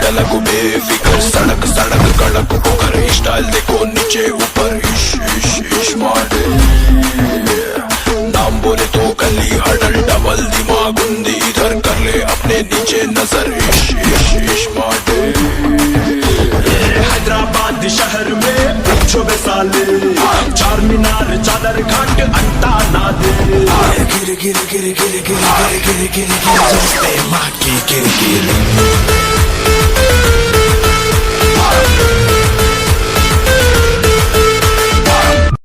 चलक बेफिकर सड़क सड़क कड़क पुकर स्टाइल देखो नीचे ऊपर इश इश इश माडे नाम बोले तो गली हडल डबल दिमाग उंदी इधर कर ले अपने नीचे नजर इश इश इश माडे हैदराबाद शहर में पूछो बेसाले चार मीनार चादर घाट अंटा ना दे गिर गिर गिर गिर गिर गिर गिर गिर गिर गिर गिर गिर गिर गिर